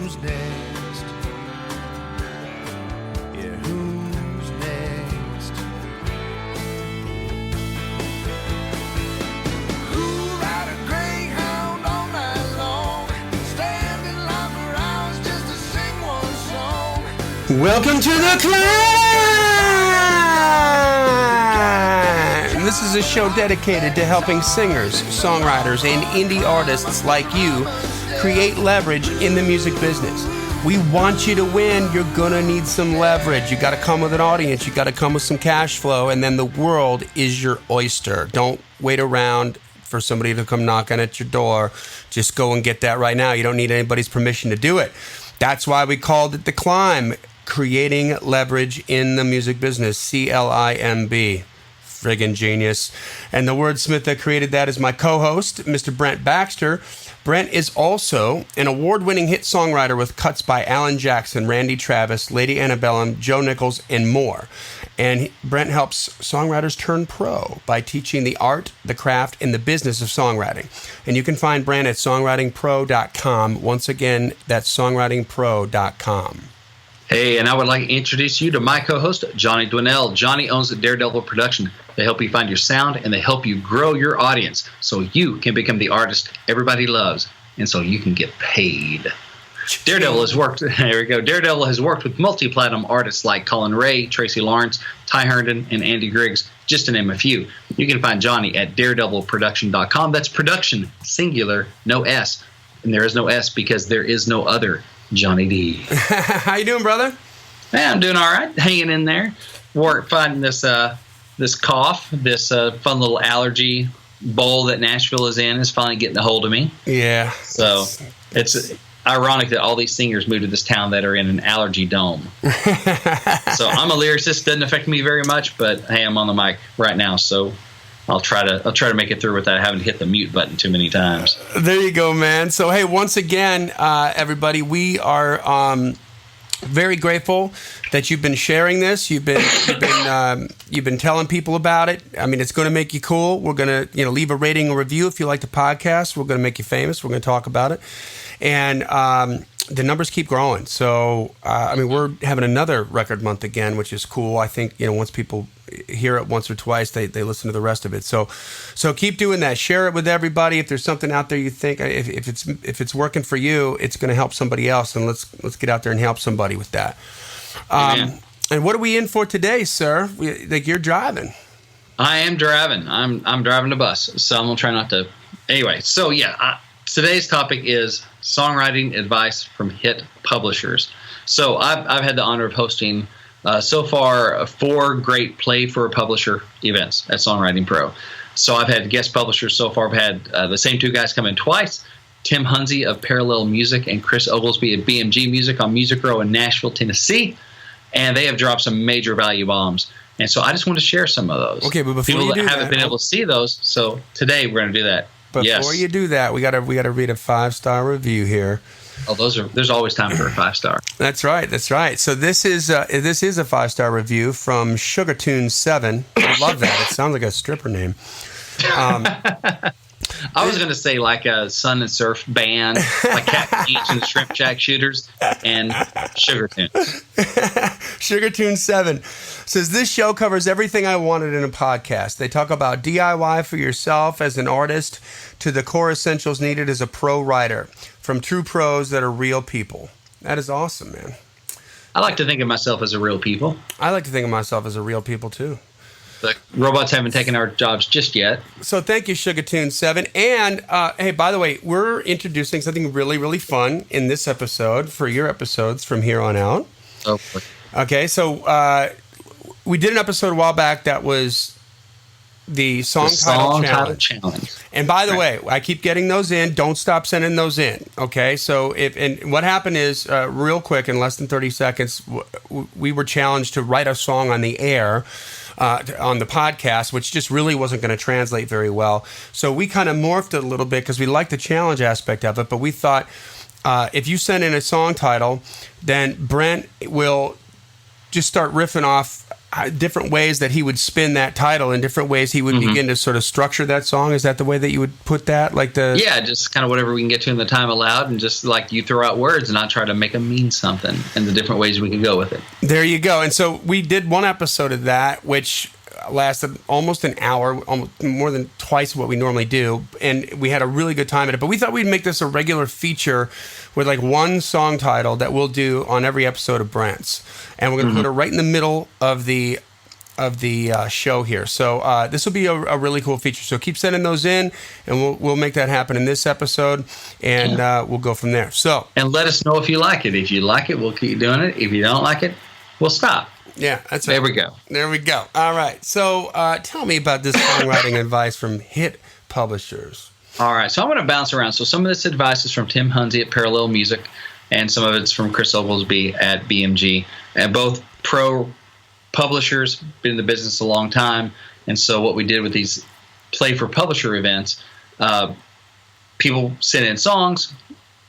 who's next? Yeah, who's next? Who'll ride a greyhound all night long, stand in line for hours just to sing one song? Welcome to the C.L.I.M.B. This is a show dedicated to helping singers, songwriters, and indie artists like you create leverage in the music business. We want you to win. You're going to need some leverage. You got to come with an audience. You got to come with some cash flow, and then the world is your oyster. Don't wait around for somebody to come knocking at your door. Just go and get that right now. You don't need anybody's permission to do it. That's why we called it the C.L.I.M.B, creating leverage in the music business. C.L.I.M.B. Friggin' genius. And the wordsmith that created that is my co-host, Mr. Brent Baxter. Brent is also an award-winning hit songwriter with cuts by Alan Jackson, Randy Travis, Lady Antebellum, Joe Nichols, and more. And Brent helps songwriters turn pro by teaching the art, the craft, and the business of songwriting. And you can find Brent at songwritingpro.com. Once again, that's songwritingpro.com. Hey, and I would like to introduce you to my co-host, Johnny Dwinell. Johnny owns the Daredevil Production. They help you find your sound, and they help you grow your audience so you can become the artist everybody loves, and so you can get paid. Daredevil has worked with multi-platinum artists like Colin Ray, Tracy Lawrence, Ty Herndon, and Andy Griggs, just to name a few. You can find Johnny at daredevilproduction.com. That's production, singular, no S. And there is no S because there is no other Johnny D. How you doing, brother? Yeah, I'm doing all right, hanging in there. Finding this cough, this fun little allergy bowl that Nashville is in is finally getting a hold of me. Yeah. So it's ironic that all these singers moved to this town that are in an allergy dome. So I'm a lyricist, doesn't affect me very much, but hey, I'm on the mic right now, so I'll try to make it through without having to hit the mute button too many times. There you go, man. So, hey, once again, everybody, we are very grateful that you've been sharing this. You've been telling people about it. I mean, it's going to make you cool. We're going to leave a rating and review if you like the podcast. We're going to make you famous. We're going to talk about it, and the numbers keep growing. So, we're having another record month again, which is cool. I think once people hear it once or twice, they listen to the rest of it. So keep doing that. Share it with everybody. If there's something out there you think if it's working for you, it's going to help somebody else, and let's get out there and help somebody with that. And what are we in for today, sir? You're driving. I am driving. I'm driving the bus, so I'm gonna try not to. Anyway, so yeah, today's topic is songwriting advice from hit publishers. So I've had the honor of hosting so far 4 great Play for a Publisher events at Songwriting Pro. So I've had guest publishers so far. I've had the same 2 guys come in twice, Tim Hunzy of Parallel Music and Chris Oglesby of BMG Music on Music Row in Nashville, Tennessee. And they have dropped some major value bombs. And so I just want to share some of those. Okay, but before people you do that haven't been able to see those, so today we're going to do that. Before you do that, we got to read a 5-star review here. Oh, there's always time for a 5-star. That's right. So this is a 5-star review from Sugartune7. I love that. It sounds like a stripper name. I was going to say like a Sun and Surf band, like Cat Beach and the Shrimp Shack Shooters, and Sugartune. Sugartune7 says, this show covers everything I wanted in a podcast. They talk about DIY for yourself as an artist to the core essentials needed as a pro writer, from true pros that are real people. That is awesome, man. I like to think of myself as a real people. I like to think of myself as a real people, too. The robots haven't taken our jobs just yet. So thank you, Sugartune7. And, hey, by the way, we're introducing something really, really fun in this episode for your episodes from here on out. Oh. Okay, so we did an episode a while back that was the song title challenge. And by the way, I keep getting those in. Don't stop sending those in. Okay, so what happened is, real quick, in less than 30 seconds, we were challenged to write a song on the air. On the podcast, which just really wasn't going to translate very well. So we kind of morphed it a little bit because we like the challenge aspect of it, but we thought if you send in a song title, then Brent will just start riffing off different ways that he would spin that title and different ways he would begin to sort of structure that song? Is that the way that you would put that? Yeah, just kind of whatever we can get to in the time allowed, and just like you throw out words and I try to make them mean something and the different ways we can go with it. There you go. And so we did one episode of that, which lasted almost an hour, almost more than twice what we normally do, and we had a really good time at it. But we thought we'd make this a regular feature with like one song title that we'll do on every episode of Brent's, and we're going to put it right in the middle of the show here. So this will be a really cool feature. So keep sending those in, and we'll make that happen in this episode, and we'll go from there. So, and let us know if you like it. If you like it, we'll keep doing it. If you don't like it, we'll stop. Yeah, that's there. We go. There we go. All right. So tell me about this songwriting advice from Hit Publishers. All right. So I'm going to bounce around. So some of this advice is from Tim Hunzy at Parallel Music, and some of it's from Chris Oglesby at BMG. And both pro publishers, been in the business a long time. And so what we did with these Play for Publisher events, people sent in songs,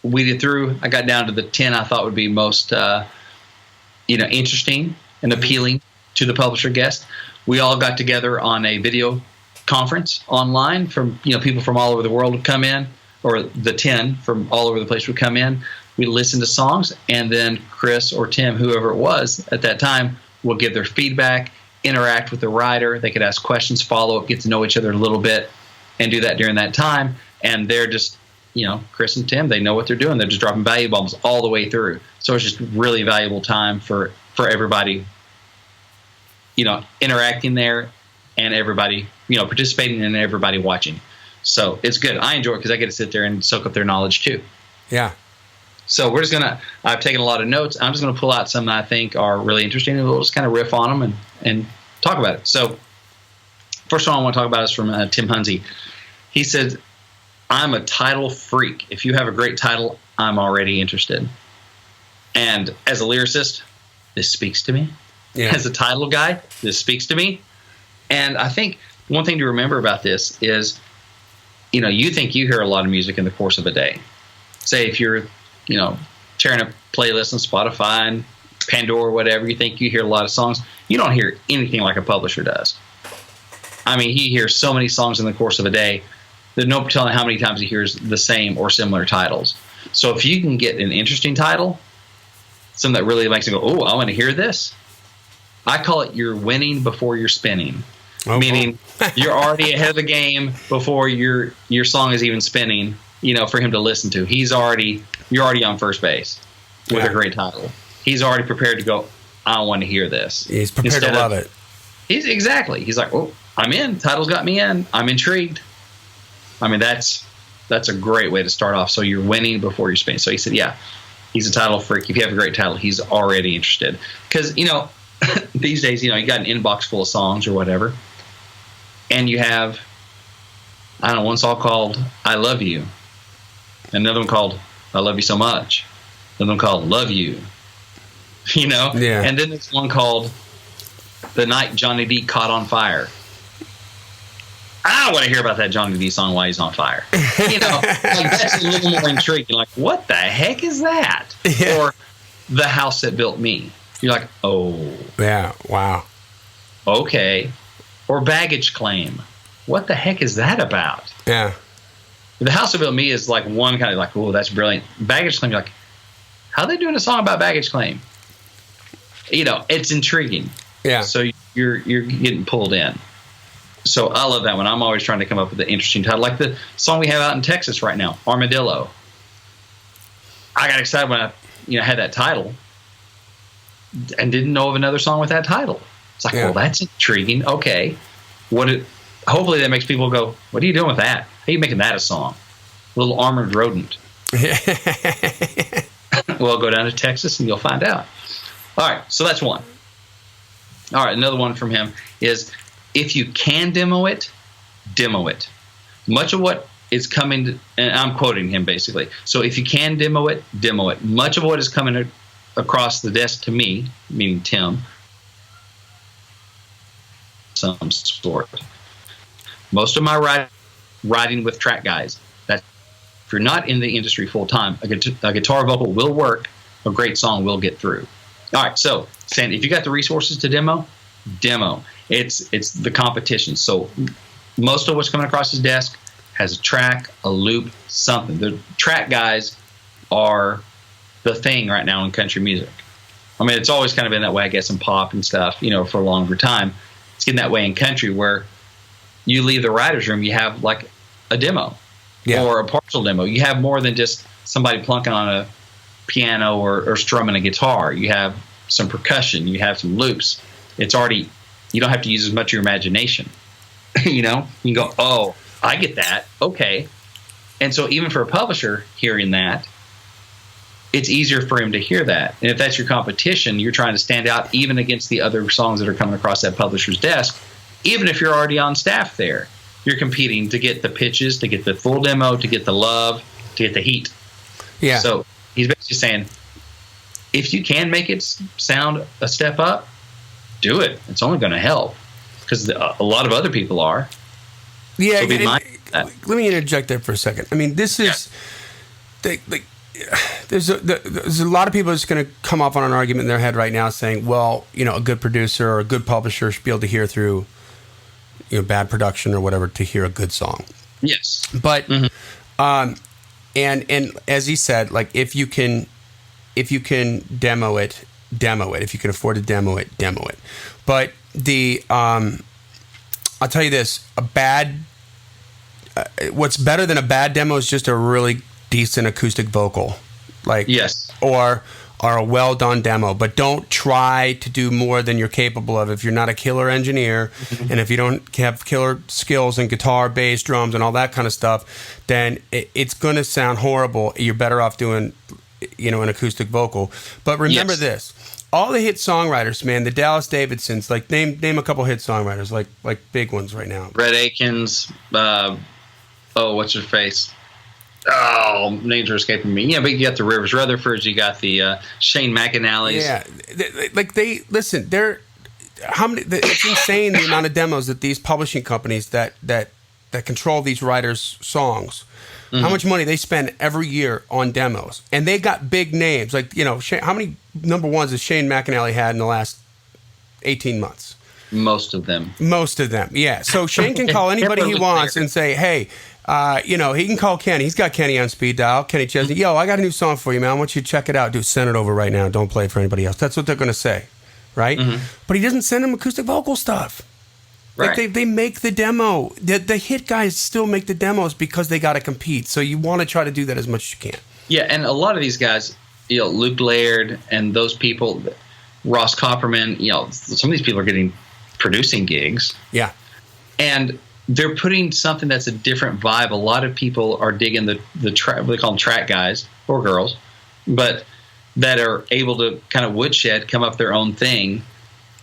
weeded through. I got down to the 10 I thought would be most interesting and appealing to the publisher guest. We all got together on a video conference online from people from all over the world would come in, or the 10 from all over the place would come in. We listened to songs, and then Chris or Tim, whoever it was at that time, will give their feedback, interact with the writer. They could ask questions, follow up, get to know each other a little bit, and do that during that time. And they're just, Chris and Tim, they know what they're doing. They're just dropping value bombs all the way through. So it's just really valuable time for everybody, interacting there, and everybody, participating, and everybody watching. So it's good. I enjoy it because I get to sit there and soak up their knowledge too. Yeah. So I've taken a lot of notes. I'm just going to pull out some that I think are really interesting, and we'll just kind of riff on them and talk about it. So first one I want to talk about is from Tim Hunzy. He said, "I'm a title freak. If you have a great title, I'm already interested." And as a lyricist, this speaks to me. Yeah. As a title guy, this speaks to me. And I think one thing to remember about this is, you think you hear a lot of music in the course of a day. Say if you're, tearing a playlist on Spotify and Pandora or whatever, you think you hear a lot of songs. You don't hear anything like a publisher does. I mean, he hears so many songs in the course of a day. There's no telling how many times he hears the same or similar titles. So if you can get an interesting title, something that really makes you go, "Oh, I want to hear this," I call it you're winning before you're spinning. Oh, meaning you're already ahead of the game before your song is even spinning, for him to listen to. You're already on first base with a great title. He's already prepared to go, "I want to hear this." He's prepared to love it. He's like, "Oh, I'm in. Title's got me in. I'm intrigued." I mean, that's a great way to start off. So you're winning before you're spinning. So he said, yeah, he's a title freak. If you have a great title, he's already interested. Because, these days, you got an inbox full of songs or whatever. And you have, one song called "I Love You." Another one called "I Love You So Much." Another one called "Love You." Yeah. And then there's one called "The Night Johnny D Caught on Fire." I don't want to hear about that Johnny D song while he's on fire. That's a little more intriguing. Like, what the heck is that? Yeah. Or "The House That Built Me." You're like, oh. Yeah, wow. Okay. Or "Baggage Claim." What the heck is that about? Yeah. "The House That Built Me" is like one kind of like, oh, that's brilliant. "Baggage Claim," you're like, how are they doing a song about baggage claim? It's intriguing. Yeah. So you're getting pulled in. So I love that one. I'm always trying to come up with an interesting title. Like the song we have out in Texas right now, "Armadillo." I got excited when I had that title and didn't know of another song with that title. It's like, well, that's intriguing. Okay. Hopefully that makes people go, what are you doing with that? How are you making that a song? A little armored rodent. Well, go down to Texas and you'll find out. All right. So that's one. All right. Another one from him is, if you can demo it, demo it. Much of what is coming, and I'm quoting him basically. So if you can demo it, demo it. Much of what is coming across the desk to me, meaning Tim, some sort. Most of my writing with track guys. That if you're not in the industry full time, a guitar vocal will work. A great song will get through. All right. So, Sandy, if you got the resources to demo, demo. It's the competition. So most of what's coming across his desk has a track, a loop, something. The track guys are the thing right now in country music. I mean, it's always kind of been that way, I guess, in pop and stuff, for a longer time. It's getting that way in country where you leave the writer's room, you have like a demo or a partial demo. You have more than just somebody plunking on a piano or strumming a guitar. You have some percussion. You have some loops. It's already, you don't have to use as much of your imagination. You can go, oh, I get that. Okay. And so even for a publisher hearing that, it's easier for him to hear that. And if that's your competition, you're trying to stand out even against the other songs that are coming across that publisher's desk. Even if you're already on staff there, you're competing to get the pitches, to get the full demo, to get the love, to get the heat. Yeah. So he's basically saying, if you can make it sound a step up, do it. It's only going to help because a lot of other people are. Yeah. So let me interject there for a second. I mean, this is there's a lot of people that's going to come up on an argument in their head right now saying, well, a good producer or a good publisher should be able to hear through, bad production or whatever to hear a good song. Yes. But, and as he said, like if you can demo it. If you can afford to demo it. But I'll tell you this, what's better than a bad demo is just a really decent acoustic vocal, or a well done demo. But don't try to do more than you're capable of. If you're not a killer engineer, and if you don't have killer skills in guitar, bass, drums, and all that kind of stuff, then it's going to sound horrible. You're better off doing, an acoustic vocal. But remember this: all the hit songwriters, man, the Dallas Davidsons, like name a couple hit songwriters, like big ones right now. Brett Akins. What's her face? Oh, names are escaping me. Yeah, but you got the Rivers Rutherfords, you got the Shane McAnally's. Yeah, it's insane the amount of demos that these publishing companies that control these writers' songs, how much money they spend every year on demos, and they got big names. Like how many number ones has Shane McAnally had in the last 18 months? Most of them, yeah. So Shane can call anybody he wants and say, hey. He can call Kenny. He's got Kenny on speed dial. Kenny Chesney, yo, I got a new song for you, man. I want you to check it out. Dude, send it over right now. Don't play it for anybody else. That's what they're going to say, right? But he doesn't send them acoustic vocal stuff. Right. Like they make the demo. The hit guys still make the demos because they got to compete. So you want to try to do that as much as you can. Yeah, and a lot of these guys, Luke Laird and those people, Ross Copperman, some of these people are getting producing gigs. Yeah. And they're putting something that's a different vibe. A lot of people are digging the track. They call them track guys or girls, but that are able to kind of woodshed, come up their own thing.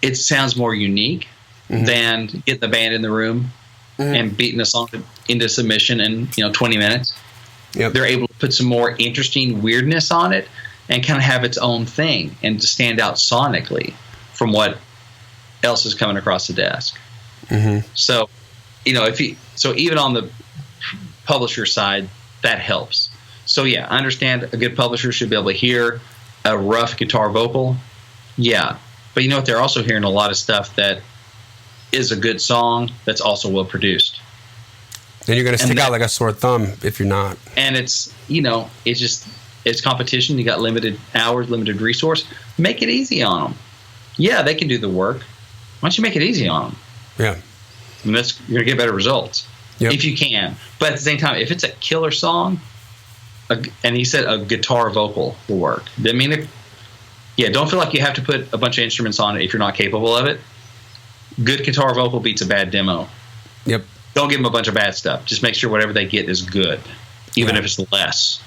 It sounds more unique than getting the band in the room and beating a song into submission in 20 minutes. Yep. They're able to put some more interesting weirdness on it and kind of have its own thing and to stand out sonically from what else is coming across the desk. So. So even on the publisher side, that helps. So yeah, I understand a good publisher should be able to hear a rough guitar vocal. Yeah. But you know what? They're also hearing a lot of stuff that is a good song that's also well produced. Then you're going to stick out like a sore thumb if you're not. And it's it's competition. You got limited hours, limited resource. Make it easy on them. Yeah, they can do the work. Why don't you make it easy on them? Yeah. And you're going to get better results if you can. But at the same time, if it's a killer song, and he said a guitar vocal will work. I mean, don't feel like you have to put a bunch of instruments on it if you're not capable of it. Good guitar vocal beats a bad demo. Yep. Don't give them a bunch of bad stuff. Just make sure whatever they get is good, even if it's less.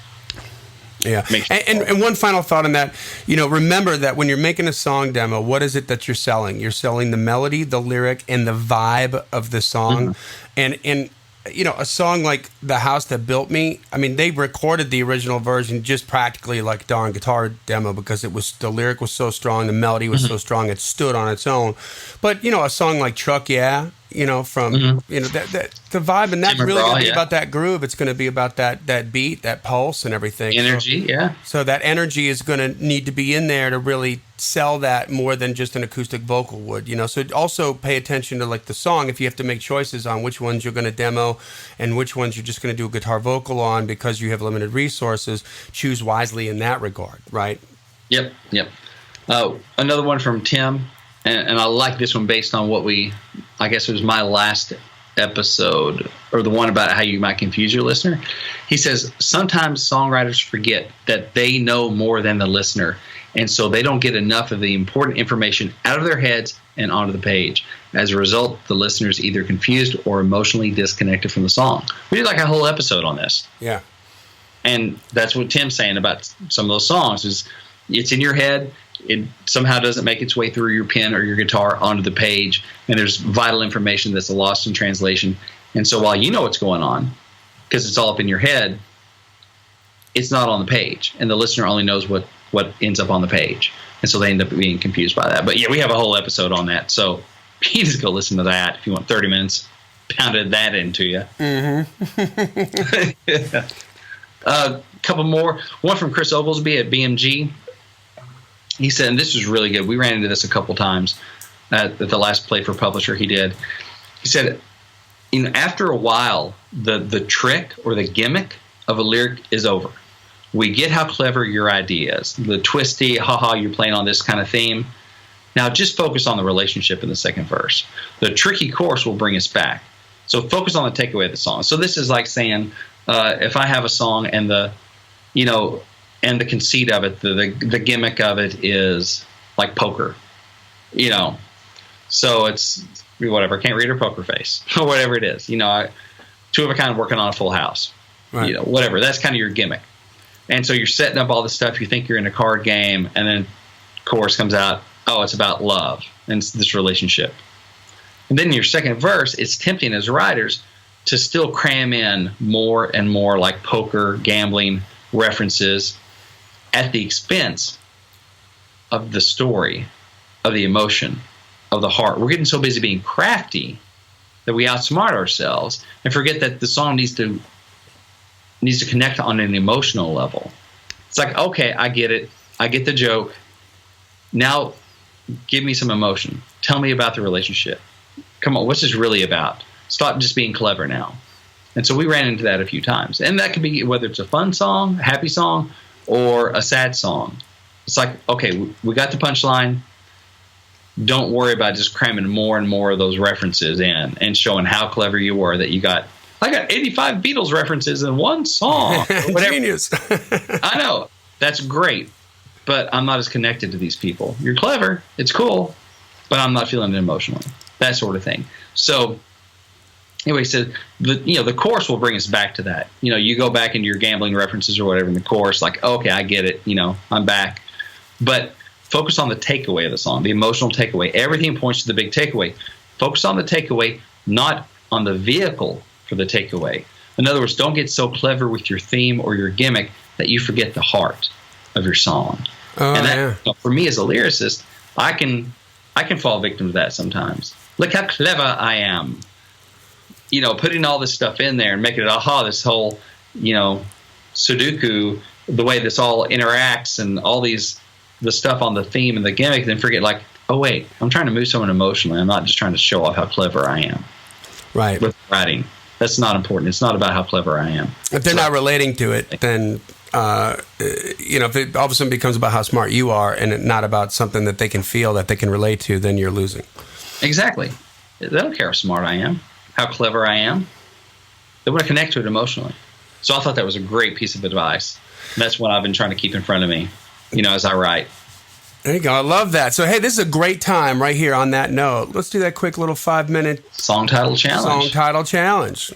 Yeah. And one final thought on that, remember that when you're making a song demo, what is it that you're selling? You're selling the melody, the lyric, and the vibe of the song. And a song like The House That Built Me, I mean, they recorded the original version just practically like a darn guitar demo because the lyric was so strong, the melody was so strong, it stood on its own. But, a song like Truck Yeah, from that the vibe, and that's Tim really McGraw, going to be yeah. about that groove. It's going to be about that beat, that pulse, and everything. Energy, yeah. So that energy is going to need to be in there to really sell that more than just an acoustic vocal would. So also pay attention to like the song if you have to make choices on which ones you're going to demo and which ones you're just going to do a guitar vocal on because you have limited resources. Choose wisely in that regard, right? Yep. Another one from Tim, and I like this one based on I guess it was my last episode, or the one about how you might confuse your listener. He says, sometimes songwriters forget that they know more than the listener, and so they don't get enough of the important information out of their heads and onto the page. As a result, the listener is either confused or emotionally disconnected from the song. We did like a whole episode on this. Yeah. And that's what Tim's saying about some of those songs is it's in your head. It somehow doesn't make its way through your pen or your guitar onto the page, and there's vital information that's lost in translation. And so while you know what's going on, because it's all up in your head, it's not on the page, and the listener only knows what ends up on the page. And so they end up being confused by that. But yeah, we have a whole episode on that, so you just go listen to that if you want 30 minutes. Pounded that into you. A couple more. One from Chris Oglesby at BMG. He said, and this was really good. We ran into this a couple times at the last Play for Publisher he did. He said, after a while, the trick or the gimmick of a lyric is over. We get how clever your idea is. The twisty, haha, you're playing on this kind of theme. Now just focus on the relationship in the second verse. The tricky chorus will bring us back. So focus on the takeaway of the song. So this is like saying, if I have a song and the conceit of it, the gimmick of it is like poker, so it's whatever, can't read her poker face or whatever it is, two of a kind working on a full house, right. Whatever. That's kind of your gimmick. And so you're setting up all this stuff. You think you're in a card game, and then chorus comes out. Oh, it's about love and it's this relationship. And then your second verse, it's tempting as writers to still cram in more and more like poker, gambling references at the expense of the story, of the emotion, of the heart. We're getting so busy being crafty that we outsmart ourselves and forget that the song needs to connect on an emotional level. It's like, okay, I get it. I get the joke. Now give me some emotion. Tell me about the relationship. Come on, what's this really about? Stop just being clever now. And so we ran into that a few times. And that could be whether it's a fun song, a happy song, or a sad song. It's like, okay, we got the punchline. Don't worry about just cramming more and more of those references in and showing how clever you were that I got 85 Beatles references in one song. Genius. I know. That's great. But I'm not as connected to these people. You're clever. It's cool. But I'm not feeling it emotionally. That sort of thing. So anyway, he said, the chorus will bring us back to that. You go back into your gambling references or whatever in the chorus, like, okay, I get it. I'm back. But focus on the takeaway of the song, the emotional takeaway. Everything points to the big takeaway. Focus on the takeaway, not on the vehicle for the takeaway. In other words, don't get so clever with your theme or your gimmick that you forget the heart of your song. Oh, and that, yeah. for me as a lyricist, I can fall victim to that sometimes. Look how clever I am. Putting all this stuff in there and making it, this whole, Sudoku, the way this all interacts and all the stuff on the theme and the gimmick, then forget like, oh, wait, I'm trying to move someone emotionally. I'm not just trying to show off how clever I am. Right. With writing. That's not important. It's not about how clever I am. If they're not relating to it, then, if it all of a sudden becomes about how smart you are and not about something that they can feel, that they can relate to, then you're losing. Exactly. They don't care how smart I am, how clever I am. They want to connect to it emotionally. So I thought that was a great piece of advice. And that's what I've been trying to keep in front of me, as I write. There you go. I love that. So, hey, this is a great time right here on that note. Let's do that quick little 5-minute song title challenge.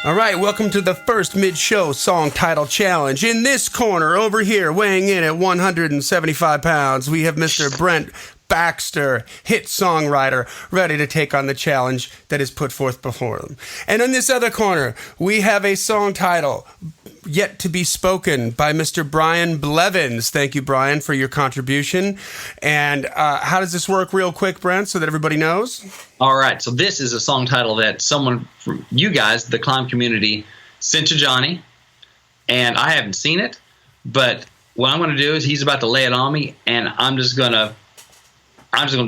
All right, welcome to the first mid-show song title challenge. In this corner over here, weighing in at 175 pounds, we have Mr. Brent Baxter, hit songwriter, ready to take on the challenge that is put forth before them. And in this other corner, we have a song title yet to be spoken by Mr. Brian Blevins. Thank you, Brian, for your contribution. And how does this work real quick, Brent, so that everybody knows? All right. So this is a song title that someone from you guys, the C.L.I.M.B community, sent to Johnny. And I haven't seen it. But what I'm going to do is he's about to lay it on me, and I'm just going to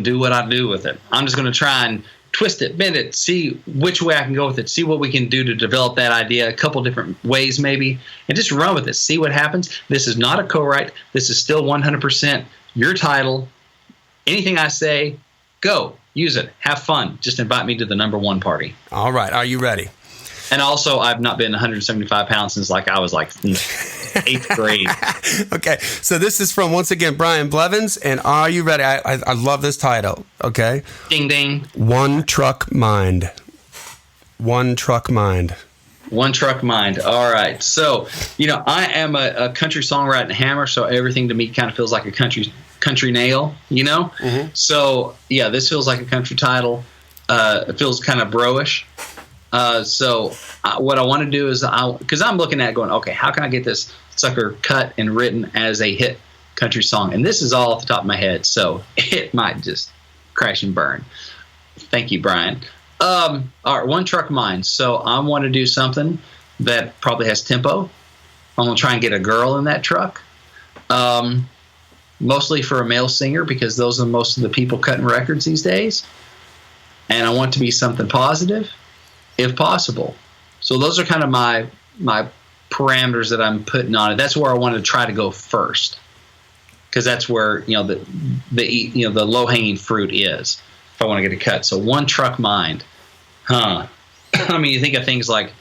do what I do with it. I'm just going to try and twist it, bend it, see which way I can go with it, see what we can do to develop that idea, a couple different ways maybe, and just run with it, see what happens. This is not a co-write. This is still 100% your title. Anything I say, go, use it, have fun. Just invite me to the #1 party. All right. Are you ready? And also, I've not been 175 pounds since I was in 8th grade. Okay, so this is from, once again, Brian Blevins, and are you ready? I love this title, okay? Ding, ding. One Truck Mind. One Truck Mind. One Truck Mind. All right. So, I am a country songwriting hammer, so everything to me kind of feels like a country nail, Mm-hmm. So, yeah, this feels like a country title. It feels kind of bro-ish. So what I want to do is, because I'm looking at going, okay, how can I get this sucker cut and written as a hit country song? And this is all off the top of my head, so it might just crash and burn. Thank you, Brian. All right, One Truck Mind. So I want to do something that probably has tempo. I'm going to try and get a girl in that truck, mostly for a male singer, because those are most of the people cutting records these days. And I want it to be something positive, if possible. So those are kind of my parameters that I'm putting on it. That's where I want to try to go first, because that's where the low hanging fruit is. If I want to get a cut, so One Truck Mind, I mean, you think of things like,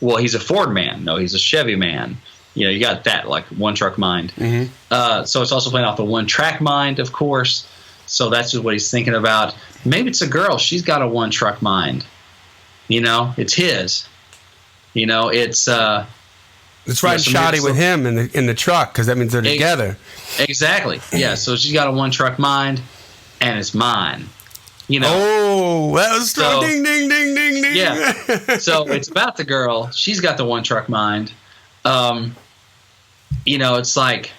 well, he's a Ford man. No, he's a Chevy man. You got that, like One Truck Mind. Mm-hmm. So it's also playing off the One Track Mind, of course. So that's just what he's thinking about. Maybe it's a girl. She's got a One Truck Mind. It's his. It's riding shoddy with him in the truck, because that means they're together. Exactly. Yeah. So she's got a One Truck Mind, and it's mine. Oh, that was strong. Ding, ding, ding, ding, ding. Yeah. So it's about the girl. She's got the One Truck Mind. It's like,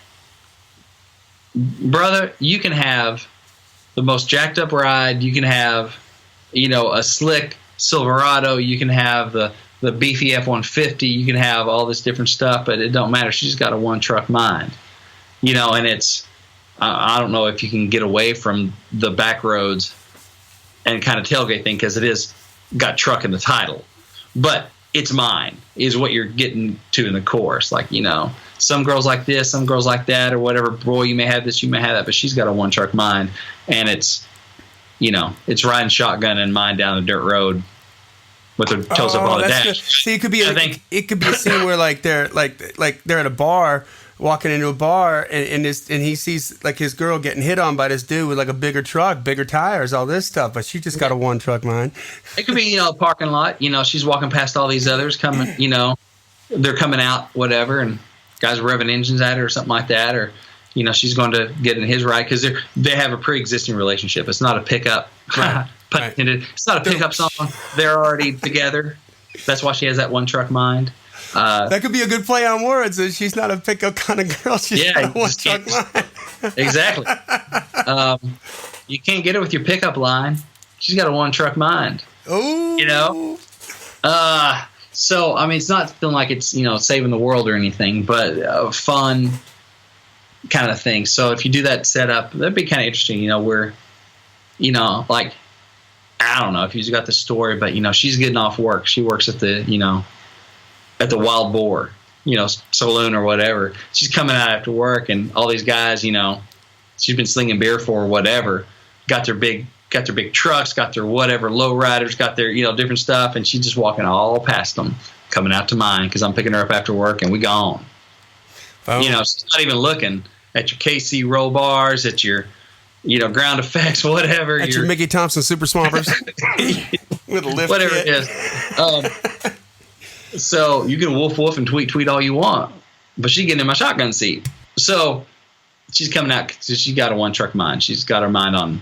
brother, you can have the most jacked up ride. You can have, a slick Silverado. You can have the beefy F-150. You can have all this different stuff, but it don't matter. She's got a One Truck Mind. And it's, I don't know if you can get away from the back roads and kind of tailgate thing, because it is got truck in the title, but it's mine is what you're getting to in the chorus. Like, some girls like this, some girls like that, or whatever. Boy, you may have this, you may have that, but she's got a One Truck Mind, and it's, it's riding shotgun and mine down the dirt road with her toes up on the dash. Good. See, it could be it could be a scene where they're they're at a bar, walking into a bar, and he sees like his girl getting hit on by this dude with like a bigger truck, bigger tires, all this stuff, but she just got a One Truck Mind. It could be, a parking lot, she's walking past all these others coming, they're coming out, whatever, and guys revving engines at her or something like that, or she's going to get in his ride, because they have a pre-existing relationship. It's not a pickup. Right. Right. It's not a pickup song. They're already together. That's why she has that One Truck Mind. That could be a good play on words. She's not a pickup kind of girl. She's got a One Truck Mind. Exactly. You can't get it with your pickup line. She's got a One Truck Mind. Oh. So, I mean, it's not feeling like it's, saving the world or anything, but a fun kind of thing. So if you do that setup, that'd be kind of interesting, where, like, I don't know if you've got the story, but, she's getting off work. She works at the, at the Wild Boar, saloon or whatever. She's coming out after work, and all these guys, she's been slinging beer for or whatever, got their big trucks, got their whatever low riders, got their different stuff, and she's just walking all past them, coming out to mine, because I'm picking her up after work, and we gone. Oh. She's not even looking at your KC roll bars, at your ground effects, whatever. At your Mickey Thompson Super Swampers with a lift whatever kit. It is. So you can woof and tweet all you want, but she's getting in my shotgun seat. So she's coming out because she got a one truck mind. She's got her mind on,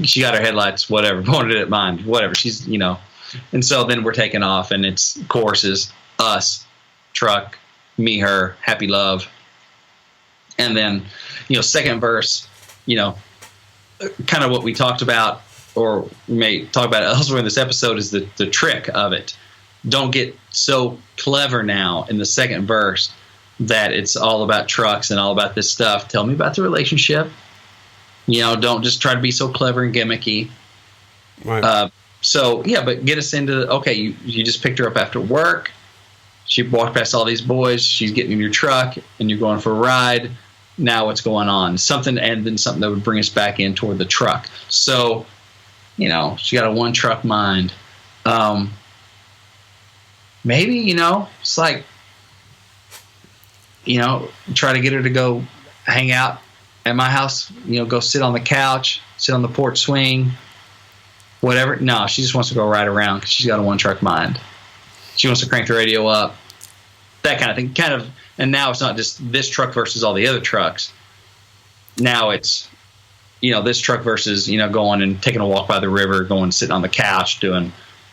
she got her headlights, whatever, pointed at mind, whatever. She's, and so then we're taking off, and it's choruses, us, truck, me, her, happy love. And then, second verse, kind of what we talked about, or we may talk about it elsewhere in this episode, is the trick of it. Don't get so clever now in the second verse that it's all about trucks and all about this stuff. Tell me about the relationship. Don't just try to be so clever and gimmicky. Right. But get us into, okay, you just picked her up after work. She walked past all these boys. She's getting in your truck, and you're going for a ride. Now what's going on? Something, and then something that would bring us back in toward the truck. So, she got a one truck mind. Maybe, it's like, try to get her to go hang out at my house, go sit on the couch, sit on the porch swing, whatever. No, she just wants to go ride around because she's got a one truck mind. She wants to crank the radio up, that kind of thing. And now it's not just this truck versus all the other trucks. Now it's, this truck versus, going and taking a walk by the river, going sitting on the couch,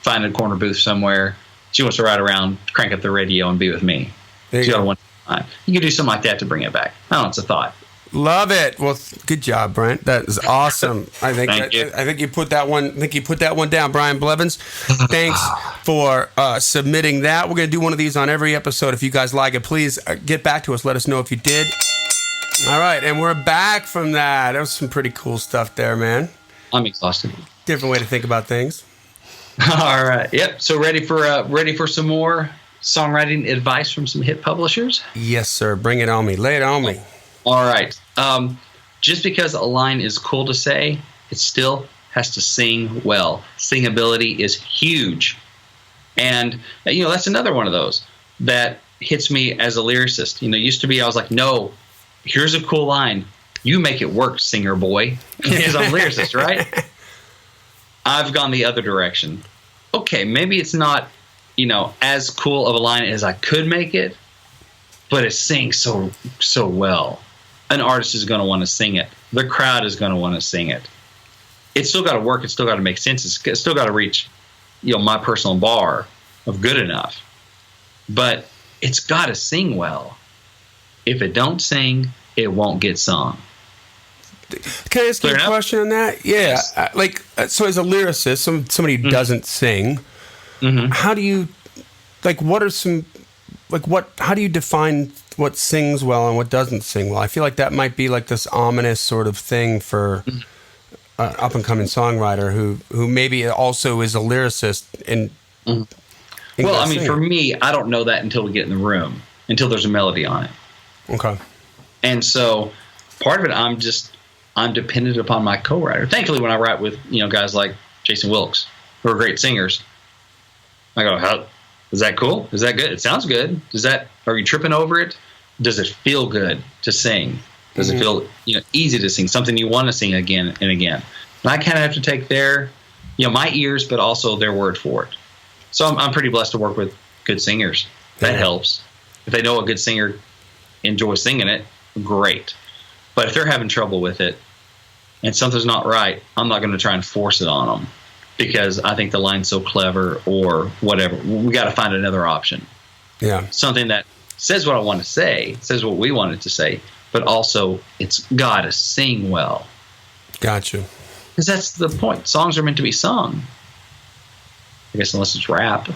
finding a corner booth somewhere. She wants to ride around, crank up the radio, and be with me. She's got a one truck mind. You can do something like that to bring it back. I don't know, it's a thought. Love it. Well, good job, Brent. That is awesome. I think you put that one. I think you put that one down, Brian Blevins. Thanks for submitting that. We're going to do one of these on every episode. If you guys like it, please get back to us. Let us know if you did. All right, and we're back from that. That was some pretty cool stuff there, man. I'm exhausted. Different way to think about things. All right. Yep. So ready for some more songwriting advice from some hit publishers? Yes, sir. Bring it on me. Lay it on me. All right. Just because a line is cool to say, it still has to sing well. Singability is huge. And, that's another one of those that hits me as a lyricist. Used to be I was like, no, here's a cool line. You make it work, singer boy. Because I'm a lyricist, right? I've gone the other direction. Okay, maybe it's not, as cool of a line as I could make it, but it sings so well. An artist is going to want to sing it. The crowd is going to want to sing it. It's still got to work. It's still got to make sense. It's still got to reach, my personal bar of good enough. But it's got to sing well. If it don't sing, it won't get sung. Can I ask you a question on that? Yeah. Yes. So as a lyricist, somebody who doesn't sing, how do you, what are some, how do you define what sings well and what doesn't sing well? I feel like that might be like this ominous sort of thing for an up-and-coming songwriter who maybe also is a lyricist. For me, I don't know that until we get in the room, until there's a melody on it. Okay. And so part of it, I'm dependent upon my co-writer. Thankfully, when I write with, guys like Jason Wilkes, who are great singers, I go, how is that cool? Is that good? It sounds good. Are you tripping over it? Does it feel good to sing? Does it feel easy to sing? Something you want to sing again and again? And I kind of have to take their, my ears, but also their word for it. So I'm pretty blessed to work with good singers. That helps. If they know a good singer enjoys singing it, great. But if they're having trouble with it and something's not right, I'm not going to try and force it on them because I think the line's so clever or whatever. We got to find another option. Yeah. Something that says what I want to say, says what we want it to say, but also it's got to sing well. Gotcha. Because that's the point. Songs are meant to be sung. I guess unless it's rap,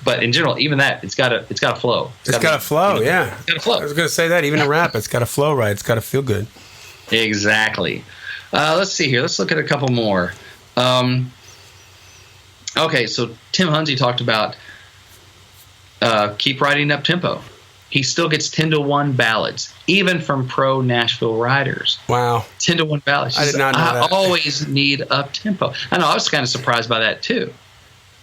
But in general, even that, it's got to flow. It's got to flow, yeah. It's got to flow. I was going to say that. Even a rap, it's got to flow right. It's got to feel good. Exactly. Let's see here. Let's look at a couple more. Okay, so Tim Hunzy talked about keep writing up tempo. He still gets 10-1 ballads, even from pro Nashville writers. Wow. 10-1 ballads. I did not know that. I always need up tempo. I know, I was kind of surprised by that too.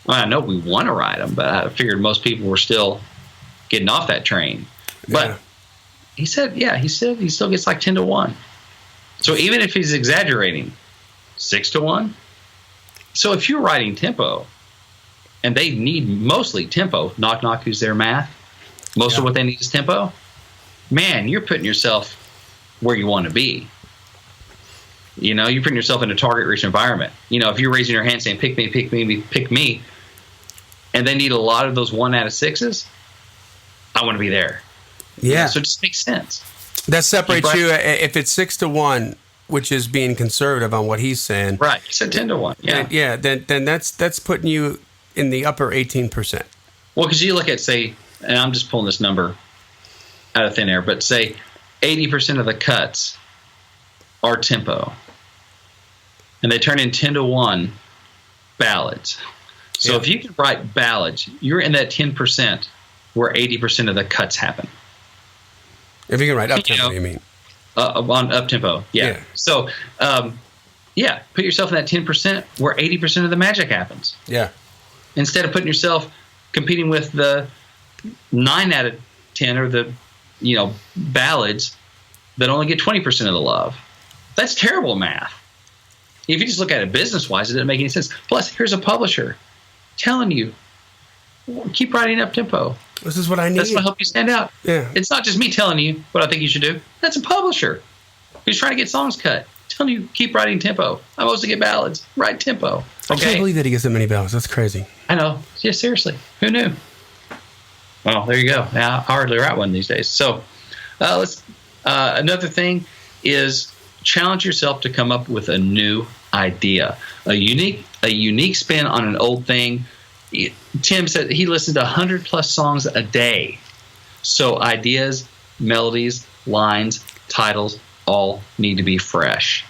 I know we want to write them, but I figured most people were still getting off that train. But he said he still gets like 10-1. So even if he's exaggerating, 6-1. So if you're writing tempo, and they need mostly tempo, knock knock, who's their math? Most of what they need is tempo. man, you're putting yourself where you want to be. You know, you're putting yourself in a target-rich environment. You know, if you're raising your hand saying, pick me, pick me, pick me, and they need a lot of those 1 out of 6s, I want to be there. Yeah. You know, so it just makes sense. That separates you if it's 6-1, which is being conservative on what he's saying. Right. He said 10-1. Yeah. Then that's putting you in the upper 18%. Well, because you look at, say, and I'm just pulling this number out of thin air, but say 80% of the cuts are tempo. And they turn in 10-1 ballads. So if you can write ballads, you're in that 10% where 80% of the cuts happen. If you can write up tempo, you mean? On up tempo, yeah. So, put yourself in that 10% where 80% of the magic happens. Yeah. Instead of putting yourself competing with the 9 out of 10 or the, ballads that only get 20% of the love. That's terrible math. If you just look at it business-wise, it doesn't make any sense. Plus, here's a publisher telling you, keep writing up tempo. This is what I need. That's what help you stand out. Yeah. It's not just me telling you what I think you should do. That's a publisher who's trying to get songs cut. Telling you, keep writing tempo. I'm supposed to get ballads. Write tempo. Okay? I can't believe that he gets so many ballads. That's crazy. I know. Yeah, seriously. Who knew? Well, there you go. Now, I hardly write one these days. So, another thing is challenge yourself to come up with a new idea, a unique spin on an old thing. Tim said he listened to 100+ songs a day. So ideas, melodies, lines, titles all need to be fresh.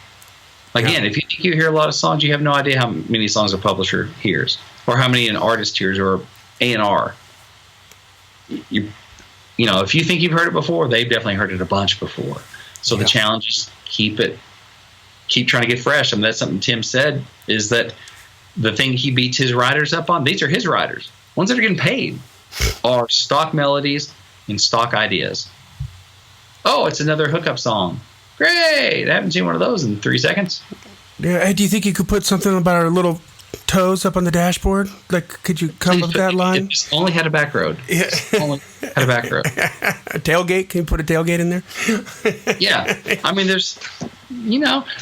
Again, if you think you hear a lot of songs, you have no idea how many songs a publisher hears or how many an artist hears or A&R. If you think you've heard it before, they've definitely heard it a bunch before. So the challenge is keep trying to get fresh. I mean, that's something Tim said, is that the thing he beats his writers up on, these are his writers. Ones that are getting paid are stock melodies and stock ideas. Oh, it's another hookup song. Great. I haven't seen one of those in 3 seconds. Yeah. Hey, do you think you could put something about our little toes up on the dashboard? Like, could you come up with that line? It just only had a back road. Yeah. Only had a back road. A tailgate? Can you put a tailgate in there? Yeah. I mean, there's,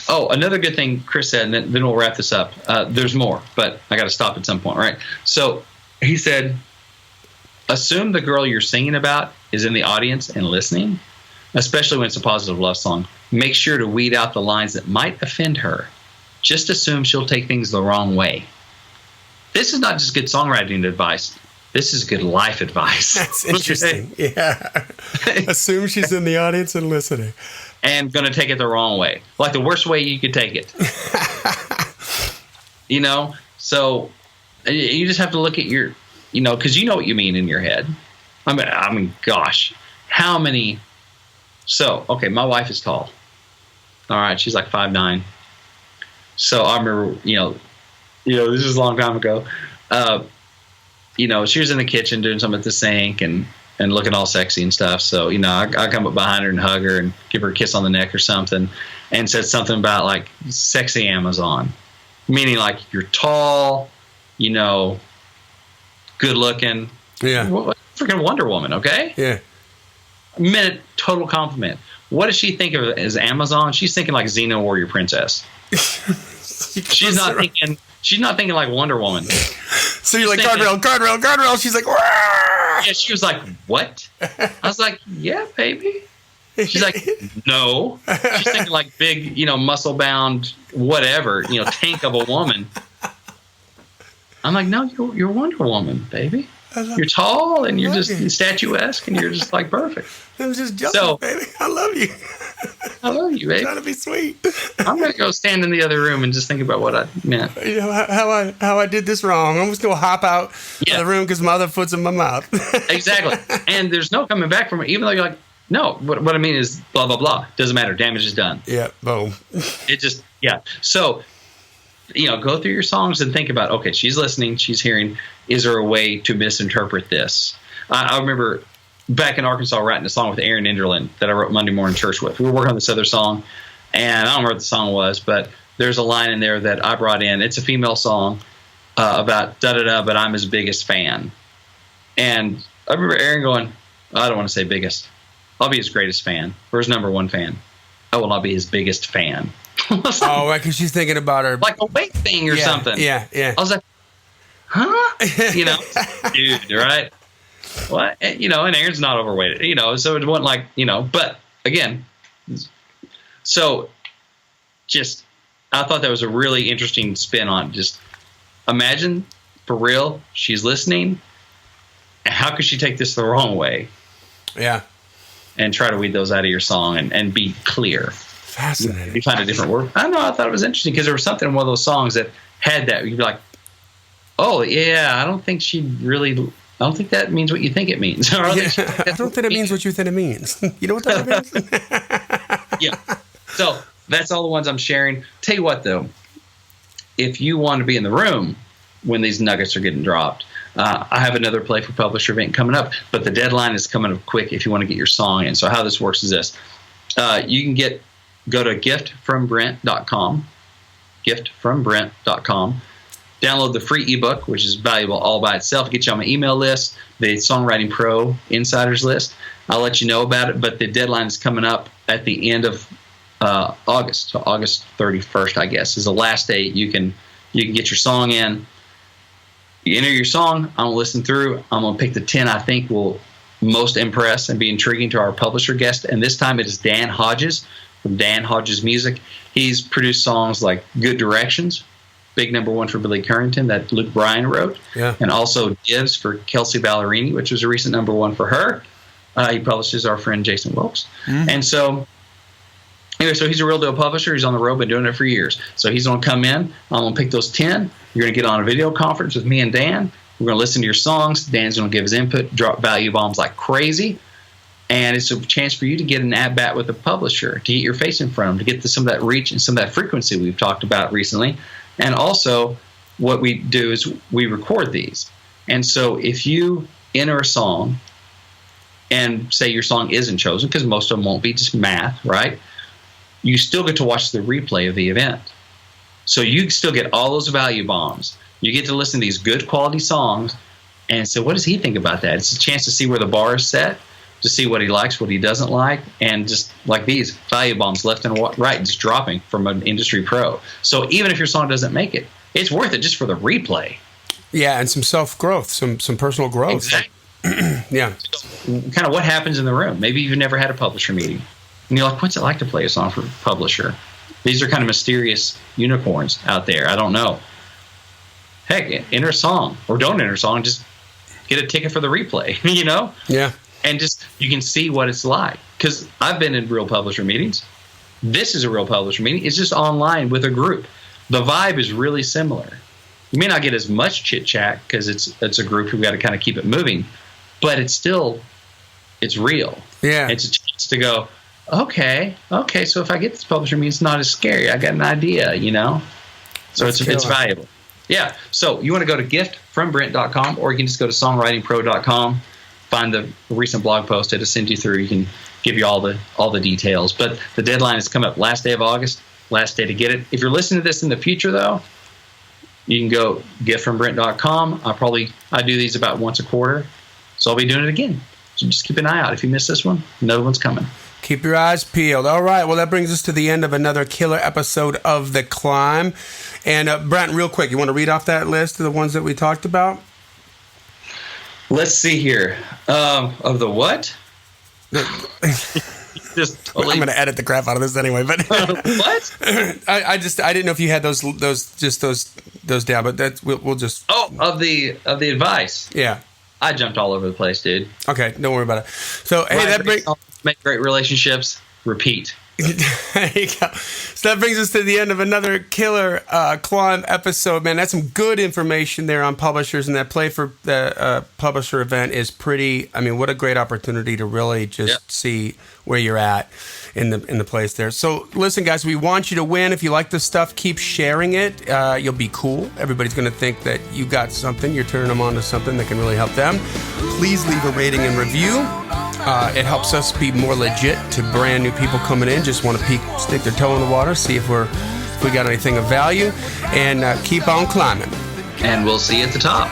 Oh, another good thing Chris said, and then we'll wrap this up. There's more, but I got to stop at some point, right? So he said, assume the girl you're singing about is in the audience and listening, especially when it's a positive love song. Make sure to weed out the lines that might offend her. Just assume she'll take things the wrong way. This is not just good songwriting advice. This is good life advice. That's interesting. Yeah. Assume she's in the audience and listening. And going to take it the wrong way. Like the worst way you could take it. So you just have to look at your, because you know what you mean in your head. I mean, gosh, how many. So, okay, my wife is tall. All right, she's like 5'9". So I remember, this is a long time ago. She was in the kitchen doing something at the sink and looking all sexy and stuff. So, I come up behind her and hug her and give her a kiss on the neck or something and said something about like sexy Amazon, meaning like you're tall, good looking. Yeah. Freaking Wonder Woman. Okay. Yeah. Minute total compliment. What does she think of as Amazon? She's thinking like Xena Warrior Princess. She's not thinking like Wonder Woman. So you're like, guardrail. She's like, Wah! Yeah, she was like, what? I was like, yeah, baby. She's like, no. She's thinking like big, muscle bound, whatever, tank of a woman. I'm like, no, you're Wonder Woman, baby. You're tall and you're just statuesque and you're just like perfect. I'm just jealous, baby. I love you. I love you, baby. Trying to be sweet. I'm gonna go stand in the other room and just think about what I meant. How I did this wrong. I'm just gonna hop out of the room because my other foot's in my mouth. Exactly. And there's no coming back from it, even though you're like, no. What I mean is blah blah blah. Doesn't matter. Damage is done. Yeah. Boom. It just So. Go through your songs and think about, okay, she's listening, she's hearing. Is there a way to misinterpret this? I remember back in Arkansas writing a song with Aaron Enderlin that I wrote Monday Morning Church with. We were working on this other song, and I don't remember what the song was, but there's a line in there that I brought in. It's a female song about da-da-da, but I'm his biggest fan. And I remember Aaron going, I don't want to say biggest. I'll be his greatest fan or his number one fan. I will not be his biggest fan. Oh, right, because she's thinking about her. Like a weight thing or something. Yeah. I was like, huh? Dude, right? What? And, and Aaron's not overweight, so it wasn't like, but again, so just, I thought that was a really interesting spin on just imagine for real, she's listening. And how could she take this the wrong way? Yeah. And try to weed those out of your song and be clear. Fascinating. You find a different word. I don't know. I thought it was interesting because there was something in one of those songs that had that. You'd be like, oh, yeah, I don't think that means what you think it means. I don't think it means what you think it means. You know what that means? Yeah. So that's all the ones I'm sharing. Tell you what, though, if you want to be in the room when these nuggets are getting dropped, I have another Play for Publisher event coming up, but the deadline is coming up quick if you want to get your song in. So how this works is this. You can go to giftfrombrent.com, giftfrombrent.com, download the free ebook, which is valuable all by itself. Get you on my email list, the Songwriting Pro Insiders list. I'll let you know about it, but the deadline is coming up at the end of August. So August 31st, I guess, is the last day you can get your song in. You enter your song, I'm going to listen through. I'm going to pick the 10 I think will most impress and be intriguing to our publisher guest. And this time it is Dan Hodges from Dan Hodges Music. He's produced songs like Good Directions, big number one for Billy Currington that Luke Bryan wrote. Yeah. And also Gives for Kelsey Ballerini, which was a recent number one for her. He publishes our friend Jason Wilkes. Mm-hmm. And so anyway, so he's a real deal publisher. He's on the road, been doing it for years. So he's going to come in. I'm going to pick those 10. You're going to get on a video conference with me and Dan. We're going to listen to your songs. Dan's going to give his input, drop value bombs like crazy. And it's a chance for you to get an at-bat with a publisher, to get your face in front of them, to get some of that reach and some of that frequency we've talked about recently. And also what we do is we record these. And so if you enter a song and say your song isn't chosen, because most of them won't be, just math, right? You still get to watch the replay of the event. So you still get all those value bombs. You get to listen to these good quality songs and say, what does he think about that? It's a chance to see where the bar is set, to see what he likes, what he doesn't like, and just like these value bombs left and right, just dropping from an industry pro. So even if your song doesn't make it, it's worth it just for the replay. Yeah, and some self-growth, some personal growth. Exactly. Yeah. So, kind of what happens in the room. Maybe you've never had a publisher meeting. And you're like, what's it like to play a song for a publisher? These are kind of mysterious unicorns out there. I don't know. Heck, enter a song or don't enter a song. Just get a ticket for the replay, Yeah. And just you can see what it's like. Because I've been in real publisher meetings. This is a real publisher meeting. It's just online with a group. The vibe is really similar. You may not get as much chit-chat because it's a group who've got to kind of keep it moving. But it's real. Yeah. It's a chance to go, okay, so if I get this publisher meeting, it's not as scary. I got an idea, So it's valuable. Yeah. So you want to go to giftfrombrent.com, or you can just go to songwritingpro.com, find the recent blog post. It'll send you through. You can give you all the details. But the deadline is coming up last day of August, last day to get it. If you're listening to this in the future, though, you can go giftfrombrent.com. I do these about once a quarter, so I'll be doing it again. So just keep an eye out. If you miss this one, another one's coming. Keep your eyes peeled. All right. Well, that brings us to the end of another killer episode of The Climb. And Brent, real quick, you want to read off that list of the ones that we talked about? Let's see here. Of the what? I'm going to edit the crap out of this anyway. But what? I didn't know if you had those down. But we'll just. Oh, of the advice. Yeah. I jumped all over the place, dude. Okay, don't worry about it. So, hey, that brings make great relationships. Repeat. There you go. So that brings us to the end of another killer Climb episode, man. That's some good information there on publishers, and that Play for the Publisher event is pretty. I mean, what a great opportunity to really just see where you're at in the place there. So listen, guys, we want you to win. If you like this stuff, keep sharing it. You'll be cool. Everybody's going to think that you got something. You're turning them on to something that can really help them. Please leave a rating and review. It helps us be more legit to brand new people coming in. Just want to stick their toe in the water, see if we got anything of value, and keep on climbing. And we'll see you at the top.